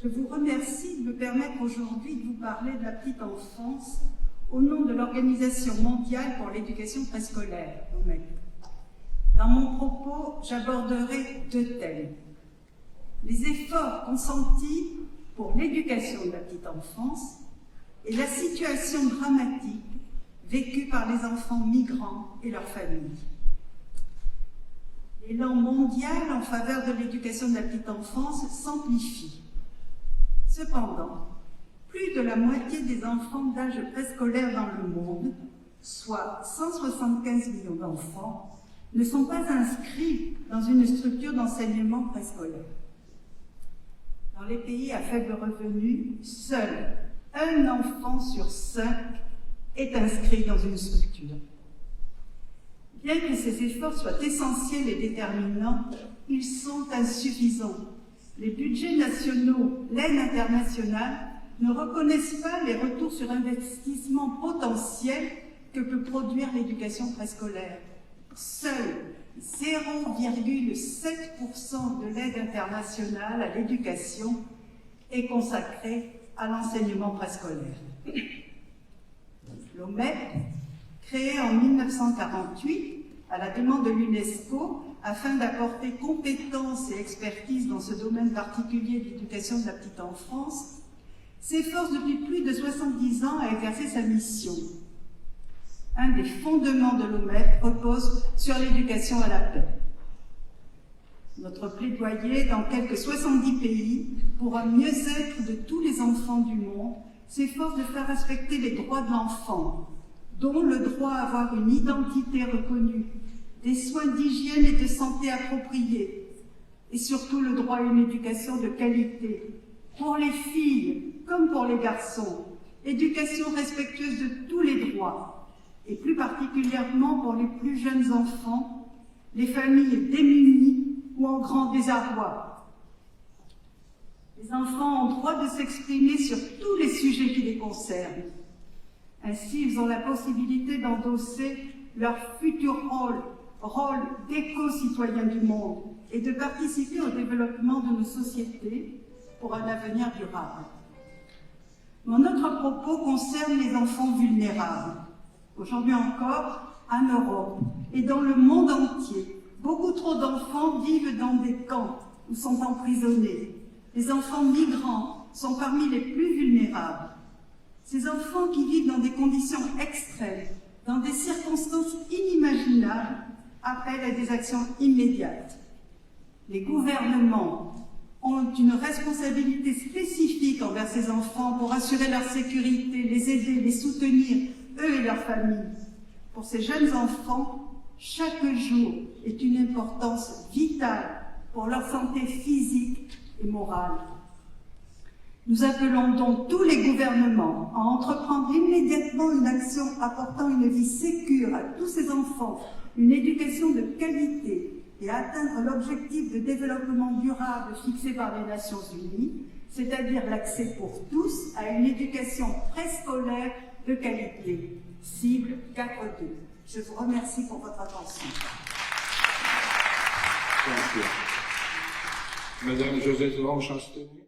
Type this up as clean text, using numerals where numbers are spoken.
Je vous remercie de me permettre aujourd'hui de vous parler de la petite enfance au nom de l'Organisation mondiale pour l'éducation préscolaire, OMEP. Dans mon propos, j'aborderai deux thèmes. Les efforts consentis pour l'éducation de la petite enfance et la situation dramatique vécue par les enfants migrants et leurs familles. L'élan mondial en faveur de l'éducation de la petite enfance s'amplifie. Cependant, plus de la moitié des enfants d'âge préscolaire dans le monde, soit 175 millions d'enfants, ne sont pas inscrits dans une structure d'enseignement préscolaire. Dans les pays à faible revenu, seul un enfant sur 5 est inscrit dans une structure. Bien que ces efforts soient essentiels et déterminants, ils sont insuffisants. Les budgets nationaux, l'aide internationale, ne reconnaissent pas les retours sur investissement potentiels que peut produire l'éducation préscolaire. Seul 0,7% de l'aide internationale à l'éducation est consacrée à l'enseignement préscolaire. L'OMEP, créé en 1948 à la demande de l'UNESCO afin d'apporter compétences et expertise dans ce domaine particulier de l'éducation de la petite enfance, s'efforce depuis plus de 70 ans à exercer sa mission. Un des fondements de l'OMEP repose sur l'éducation à la paix. Notre plaidoyer dans quelques 70 pays pour un mieux-être de tous les enfants du monde s'efforce de faire respecter les droits de l'enfant, dont le droit à avoir une identité reconnue, des soins d'hygiène et de santé appropriés, et surtout le droit à une éducation de qualité, pour les filles comme pour les garçons, éducation respectueuse de tous les droits, et plus particulièrement pour les plus jeunes enfants, les familles démunies ou en grand désarroi. Les enfants ont droit de s'exprimer sur tous les sujets qui les concernent. Ainsi, ils ont la possibilité d'endosser leur futur rôle d'éco-citoyens du monde et de participer au développement de nos sociétés pour un avenir durable. Mon autre propos concerne les enfants vulnérables. Aujourd'hui encore, en Europe et dans le monde entier, beaucoup trop d'enfants vivent dans des camps ou sont emprisonnés. Les enfants migrants sont parmi les plus vulnérables. Ces enfants qui vivent dans des conditions extrêmes, dans des circonstances inimaginables, appellent à des actions immédiates. Les gouvernements ont une responsabilité spécifique envers ces enfants pour assurer leur sécurité, les aider, les soutenir, eux et leurs familles. Pour ces jeunes enfants, chaque jour est une importance vitale pour leur santé physique et morale. Nous appelons donc tous les gouvernements à entreprendre immédiatement une action apportant une vie sécure à tous ces enfants, une éducation de qualité et à atteindre l'objectif de développement durable fixé par les Nations Unies, c'est-à-dire l'accès pour tous à une éducation préscolaire de qualité. Cible 4.2. Je vous remercie pour votre attention. Merci. Madame Josette Laurent-Chastenay.